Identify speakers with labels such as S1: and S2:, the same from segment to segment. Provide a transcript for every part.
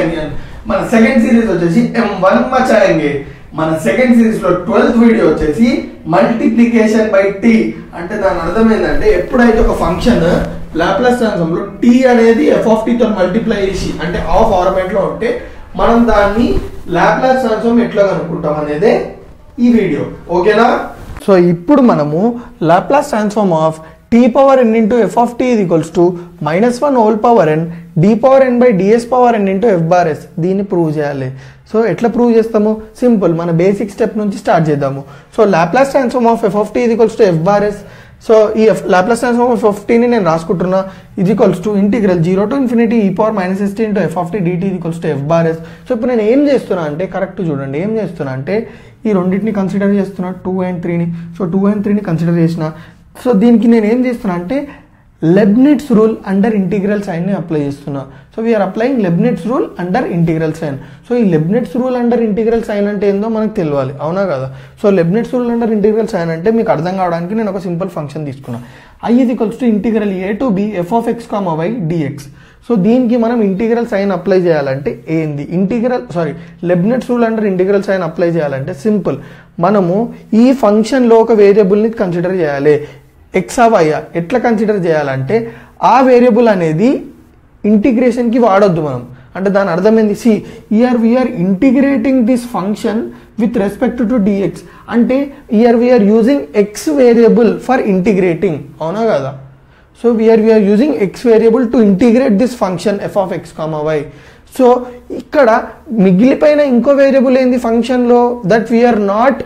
S1: Companion. మన second series వచ్చేసి M1 మచాయేంగే. మన సెకండ్ సిరీస్ లో 12th వీడియో వచ్చేసి మల్టిప్లికేషన్ బై టీ. అంటే దాని అర్థం ఏంటంటే ఎప్పుడైతే ఒక ఫంక్షన్ లాప్లాస్ ట్రాన్స్ఫార్మ్ లో టీ అనేది f of t తో మల్టిప్లై చేసి అంటే ఆ ఫార్మాట్ లో ఉంటే మనం దాన్ని లాప్లాస్ ట్రాన్స్ఫార్మ్ ఎట్లా కనుక్కుంటాం అనేది ఈ వీడియో. ఓకేనా? సో ఇప్పుడు మనము Laplace transform of t power n into f of t is equals to -1 whole power n d power n by ds power n into f bar s. దీన్ని prove చేయాలి. So ఎట్లా prove చేస్తాము? Simple, మన basic step నుంచి start చేద్దాము. So Laplace transform of f of t is equals to f bar s. So ఈ Laplace transform of f of t ని నేను రాసుకుంటున్నా is equals to integral 0 to infinity e power minus st into f of t dt is equals to f bar s. So ఇప్పుడు నేను ఏం చేస్తున్నా అంటే correct చూడండి, ఏం చేస్తున్నా అంటే ఈ రెండింటిని కన్సిడర్ చేస్తున్నా 2 and 3ని. సో 2 and 3ని కన్సిడర్ చేసిన. సో దీనికి నేను ఏం చేస్తున్నా అంటే లెబ్నిట్జ్ రూల్ అండర్ ఇంటిగ్రల్ సైన్ని అప్లై చేస్తున్నా. So we're applying Leibniz rule under integral sign. So ఈ Leibniz rule under integral sign అంటే ఏందో మనకు తెలియాలి, అవునా కదా? So Leibniz rule under integral sign అంటే మీకు అర్థం కావడానికి నేను ఒక సింపుల్ ఫంక్షన్ తీసుకున్నా. I is equals to integral a to b f of x comma y dx. So దీనికి మనం ఇంటిగ్రల్ సైన్ అప్లై చేయాలంటే ఏంది? Leibniz rule under integral sign apply చేయాలంటే సింపుల్, మనము ఈ ఫంక్షన్లో ఒక వేరియబుల్ని కన్సిడర్ చేయాలి. ఎక్సా వైయా ఎట్లా కన్సిడర్ చేయాలంటే ఆ వేరియబుల్ అనేది ఇంటిగ్రేషన్కి వాడొద్దు మనం. అంటే దాని అర్థం ఏంది? See we are integrating this function with respect to dx. అంటే we are using X variable for integrating, అవునా కదా? So we are using X variable to integrate this function f of x, y. So ఇక్కడ మిగిలిపోయిన ఇంకో వేరియబుల్ ఏంది ఫంక్షన్లో that we are not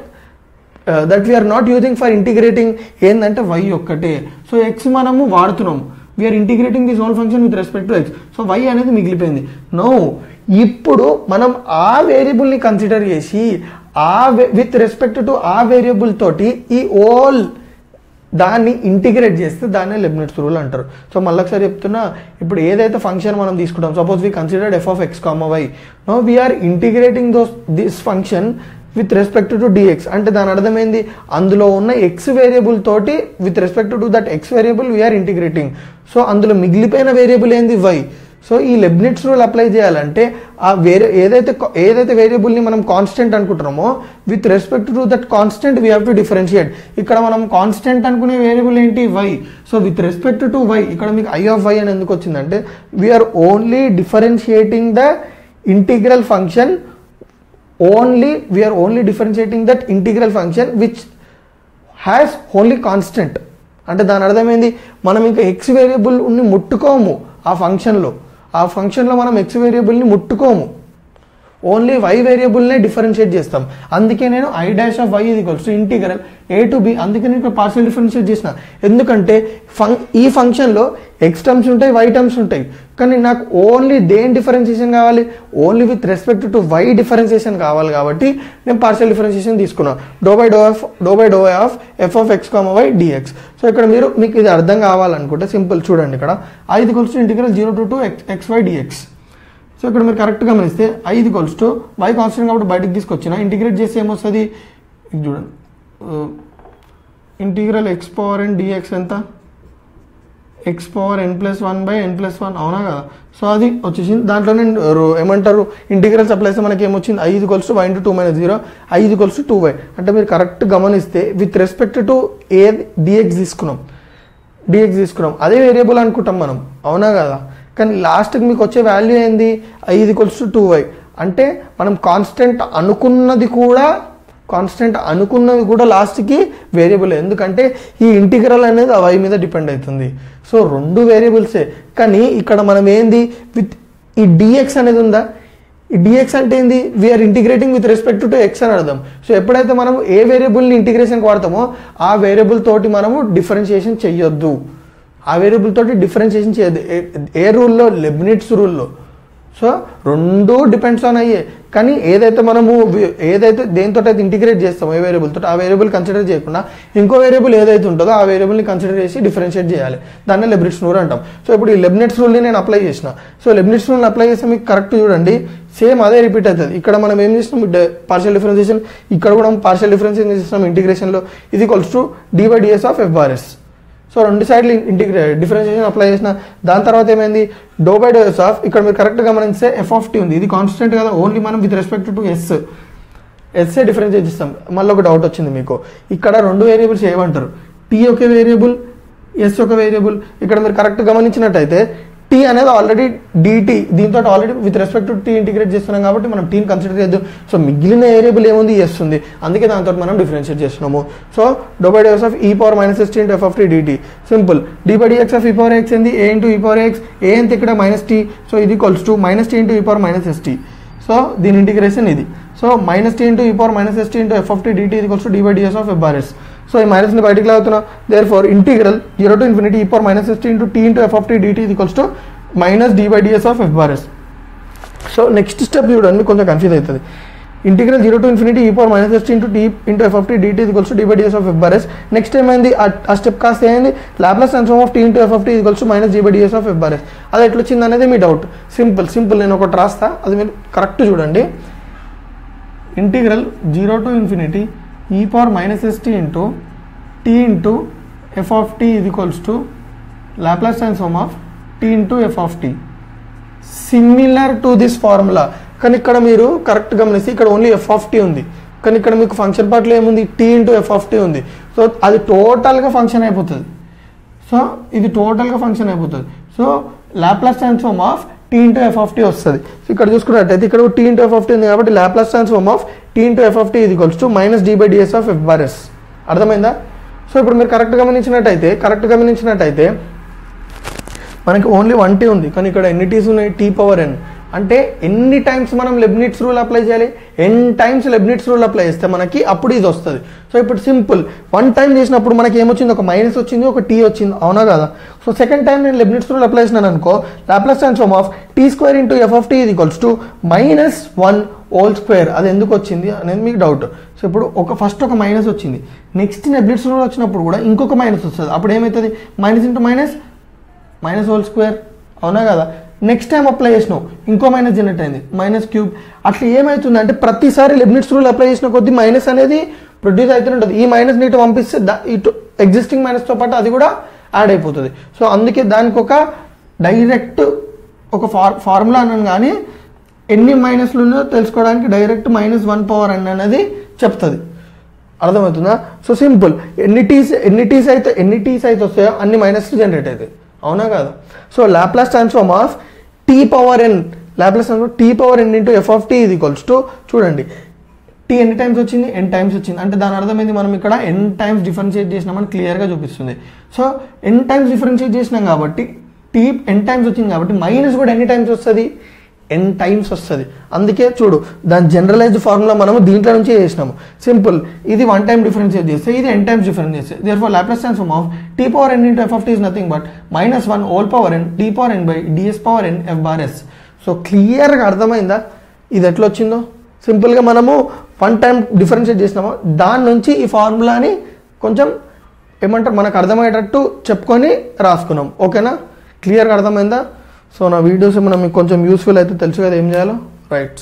S1: using for integrating ఏంటంటే y ఒక్కటే. సో ఎక్స్ మనము వాడుతున్నాము, we are integrating this whole function with respect to X. So y అనేది మిగిలిపోయింది. నో, ఇప్పుడు మనం ఆ వేరియబుల్ని కన్సిడర్ చేసి విత్ రెస్పెక్ట్ టు ఆ వేరియబుల్ తోటి ఈ ఓల్ దాన్ని ఇంటిగ్రేట్ చేస్తే దాన్ని లెబ్నిట్జ్ రూల్ అంటారు. సో మళ్ళీ ఒకసారి చెప్తున్నా, ఇప్పుడు ఏదైతే ఫంక్షన్ మనం తీసుకుంటాం, suppose we considered f of x, y. No we are integrating this function with respect to dx. అంటే దాని అర్థమైంది అందులో ఉన్న ఎక్స్ వేరియబుల్ తోటి with respect to that X variable we are integrating. So అందులో మిగిలిపోయిన వేరియబుల్ ఏంది? y. సో ఈ లెబ్నిట్జ్ రూల్ అప్లై చేయాలంటే ఆ ఏదైతే వేరియబుల్ని మనం కాన్స్టెంట్ అనుకుంటున్నామో with respect to that constant we have to differentiate. ఇక్కడ మనం కాన్స్టెంట్ అనుకునే వేరియబుల్ ఏంటి? y. So with respect to y ఇక్కడ మీకు i of y అని ఎందుకు వచ్చిందంటే we are only differentiating the integral function, we are only differentiating that integral function which has only constant. అంటే దాని అర్థమైంది మనం ఇంకా ఎక్స్ వేరియబుల్ ముట్టుకోము ఆ ఫంక్షన్లో మనం ఎక్స్ వేరియబుల్ని ముట్టుకోము, ఓన్లీ y వేరియబుల్నే డిఫరెన్షియేట్ చేస్తాం. అందుకే నేను i dash of y is equals to integral a to b. అందుకే నేను ఇక్కడ పార్షియల్ డిఫరెన్షియేట్ చేసిన. ఎందుకంటే ఈ ఫంక్షన్లో x టర్మ్స్ ఉంటాయి, y టర్మ్స్ ఉంటాయి, కానీ నాకు ఓన్లీ దేని డిఫరెన్షియేషన్ కావాలి? Only with respect to y differentiation కావాలి. కాబట్టి నేను పార్షియల్ డిఫరెన్షియేషన్ తీసుకున్నాను, డో బై డో of f of x, y dx. So ఇక్కడ మీకు ఇది అర్థం కావాలనుకుంటే సింపుల్ చూడండి, ఇక్కడ i is equals to integral 0 to 2 xy dx. So ఇక్కడ మీరు కరెక్ట్గా గమనిస్తే i is equals to y constant కాబట్టి బయటకు తీసుకొచ్చిన ఇంటిగ్రేట్ చేస్తే ఏమొస్తుంది? చూడండి, integral x power n dx ఎంత? x power n+1 by n+1, అవునా కదా? సో అది వచ్చేసింది. దాంట్లోనే ఏమంటారు ఇంటిగ్రల్స్ అప్లై చేస్తే మనకి ఏమొచ్చింది? i is equals to y into 2 minus 0, i is equals to 2y. అంటే మీరు కరెక్ట్ గమనిస్తే విత్ రెస్పెక్ట్ టు dx తీసుకున్నాం, అదే వేరియబుల్ అనుకుంటాం మనం, అవునా కదా? కానీ లాస్ట్కి మీకు వచ్చే వాల్యూ ఏంది? i is equals to 2y. అంటే మనం కాన్స్టెంట్ అనుకున్నది కూడా లాస్ట్కి వేరియబుల్, ఎందుకంటే ఈ ఇంటిగ్రల్ అనేది ఆ y మీద డిపెండ్ అవుతుంది. సో రెండు వేరియబుల్సే, కానీ ఇక్కడ మనం ఏంది విత్ ఈ dx అనేది ఉందా? ఈ dx అంటే ఏంది? We are integrating with respect to x అని అర్థం. సో ఎప్పుడైతే మనం ఏ వేరియబుల్ని ఇంటిగ్రేషన్కి వాడతామో ఆ వేరియబుల్ తోటి మనము డిఫరెన్షియేషన్ చెయ్యొద్దు, ఆ వేరియబుల్ తోటి డిఫరెన్షియేషన్ చేయొద్దు. ఏ రూల్లో? లెబ్నిట్జ్ రూల్లో. సో రెండు డిపెండ్స్ ఆన్ అయ్యే, కానీ ఏదైతే దేనితో అయితే ఇంటిగ్రేట్ చేస్తామో ఏ వేరియబుల్ తోటి ఆ వేరియబుల్ కన్సిడర్ చేయకుండా ఇంకో వేరియబుల్ ఏదైతే ఉంటుందో ఆ వేరియబుల్ని కన్సిడర్ చేసి డిఫరెన్షియేట్ చేయాలి, దాన్ని లెబ్నిట్జ్ రూల్ అంటాం. సో ఇప్పుడు ఈ లెబ్నిట్జ్ రూల్ని నేను అప్లై చేసిన. సో లెబ్నిట్జ్ రూల్ని అప్లై చేస్తే మీకు కరెక్ట్ చూడండి, సేమ్ అదే రిపీట్ అవుతుంది. ఇక్కడ మనం ఏం చేసినాం? పార్షియల్ డిఫరెన్షియేషన్, ఇక్కడ కూడా పార్షియల్ డిఫరెన్షియేషన్ చేసినాం ఇంటిగ్రేషన్లో. ఇది equals to d by ds of f bar s.
S2: So రెండు సైడ్లు డిఫరెన్షియేషన్ అప్లై చేసిన దాని తర్వాత ఏమైంది డో బై డో ఎస్ ఆఫ్ ఇక్కడ మీరు కరెక్ట్గా గమనిస్తే ఎఫ్ ఆఫ్ టీ ఉంది ఇది కాన్స్టెంట్ కదా ఓన్లీ మనం విత్ రెస్పెక్ట్ టు ఎస్ఏ డిఫరెన్షియేట్ చేస్తాం మళ్ళీ ఒక డౌట్ వచ్చింది మీకు ఇక్కడ రెండు వేరియబుల్స్ ఏమంటారు టీ ఒక వేరియబుల్ ఎస్ ఒక వేరియబుల్ ఇక్కడ మీరు కరెక్ట్ గమనించినట్టయితే టీ అనేది ఆల్రెడీ డిటీ దీంతో already with respect to T integrate చేస్తున్నాం కాబట్టి మనం టీని కన్సిడర్ చేద్దాం సో మిగిలిన వేరియబుల్ ఏముంది ఎస్ ఉంది అందుకే దాంతో మనం డిఫరెన్షియేట్ చేస్తున్నాము so do by do s of e power minus s t into F of t d t simple d by d x of e power x ఏంది a into e power x a అంత ఇక్కడ minus t so ఇది equals to minus t into e power minus s t so దీని integration ఇది so minus t into e power minus s t into F of t d t equals to D by d s of f bar s so e మైనస్ని బయటికి లాగుతున్నా therefore integral 0 to infinity e power minus s t into t into f of t dt is equals to minus d by ds of f bar s. So next step చూడండి కొంచెం confuse అవుతుంది integral 0 to infinity e power minus s t into t into f of t dt is equals to d by ds of f bar s. Next ఏమైంది ఆ step కాస్త ఏంది Laplace transform of t into f of t is equals to minus d by ds of f bar s. అది ఎట్లా వచ్చింది అనేది మీ doubt simple నేను ఒకటి రాస్తా అది మీరు కరెక్ట్ చూడండి integral 0 to infinity e power minus st into t into f of t is equals to Laplace transform of t into f of t similar to this formula. కానీ ఇక్కడ మీరు correct గమనిస్తే ఇక్కడ ఓన్లీ f of t ఉంది కానీ ఇక్కడ మీకు function పార్ట్లో ఏముంది t into f of t ఉంది సో అది టోటల్గా ఫంక్షన్ అయిపోతుంది సో ఇది టోటల్గా ఫంక్షన్ అయిపోతుంది so Laplace transform of t into f of t వస్తుంది సో ఇక్కడ చూసుకున్నట్టయితే ఇక్కడ t into f of t ఉంది కాబట్టి Laplace transform of t into f of t is equals to minus d by ds of f bar s. అర్థమైందా so ఇప్పుడు మీరు correct గమనించినట్టయితే మనకి ఓన్లీ 1t ఉంది కానీ ఇక్కడ ఎన్ని టీస్ ఉన్నాయి t పవర్ n అంటే ఎన్ని టైమ్స్ మనం లెబ్నిట్స్ రూల్ అప్లై చేయాలి n టైమ్స్ లెబ్నిట్స్ రూల్ అప్లై చేస్తే మనకి అప్పుడు ఇది వస్తుంది సో ఇప్పుడు సింపుల్ 1 టైం చేసినప్పుడు మనకి ఏమొచ్చింది ఒక మైనస్ వచ్చింది ఒక t వచ్చింది అవునా కదా సో సెకండ్ టైం నేను లెబ్నిట్స్ రూల్ అప్లై చేసినాను అనుకో Laplace transform of t square into f of t is equals to minus 1 whole square అది ఎందుకు వచ్చింది అనేది మీకు డౌట్ సో ఇప్పుడు ఫస్ట్ ఒక మైనస్ వచ్చింది నెక్స్ట్ లెబ్నిట్స్ రూల్ వచ్చినప్పుడు కూడా ఇంకొక మైనస్ వస్తుంది అప్పుడు ఏమవుతుంది minus into minus hole square అవునా కదా నెక్స్ట్ టైం అప్లై చేసినావు ఇంకో మైనస్ జనరేట్ అయింది మైనస్ క్యూబ్ అట్లా ఏమవుతుంది అంటే ప్రతిసారి లెబ్నిట్స్ రూల్ అప్లై చేసిన కొద్ది మైనస్ అనేది ప్రొడ్యూస్ అవుతూనే ఉంటుంది ఈ మైనస్ నీటి పంపిస్తే ఇటు ఎగ్జిస్టింగ్ మైనస్తో పాటు అది కూడా యాడ్ అయిపోతుంది సో అందుకే దానికి ఒక డైరెక్ట్ ఒక ఫార్ములా అన్నాను కానీ ఎన్ని మైనస్లు ఉన్నాయో తెలుసుకోవడానికి డైరెక్ట్ -1 పవర్ n అనేది చెప్తుంది అర్థమవుతుందా సో సింపుల్ ఎన్ని టీస్ అయితే వస్తాయో అన్ని మైనస్లు జనరేట్ అవుతాయి అవునా కాదు so Laplace transform of T power n into F of T ఇది ఈక్వల్స్ టు చూడండి టీ ఎన్ని టైమ్స్ వచ్చింది n టైమ్స్ వచ్చింది అంటే దాని అర్థమైంది మనం ఇక్కడ n టైమ్స్ డిఫరెన్షియేట్ చేసినామని క్లియర్గా చూపిస్తుంది సో n టైమ్స్ డిఫరెన్షియేట్ చేసినాం కాబట్టి టీ n టైమ్స్ వచ్చింది కాబట్టి మైనస్ కూడా ఎన్ని టైమ్స్ వస్తుంది n టైమ్స్ వస్తుంది అందుకే చూడు దాని జనరలైజ్డ్ ఫార్ములా మనము దీంట్లో నుంచి చేసినాము సింపుల్ ఇది 1 టైం డిఫరెన్షియేట్ చేస్తే ఇది n టైమ్స్ డిఫరెన్స్ చేస్తే therefore Laplace transform of t power n into f of t is nothing but -1 whole power n t power n by ds power n f bar s. So క్లియర్గా అర్థమైందా ఇది ఎట్లా వచ్చిందో సింపుల్గా మనము 1 time differentiate చేసినామో దాని నుంచి ఈ ఫార్ములాని కొంచెం ఏమంటారు మనకు అర్థమయ్యేటట్టు చెప్పుకొని రాసుకున్నాం ఓకేనా క్లియర్గా అర్థమైందా సో నా వీడియోస్ ఏమైనా మీకు కొంచెం యూస్ఫుల్ అయితే తెలుసు కదా ఏం చేయాలో రైట్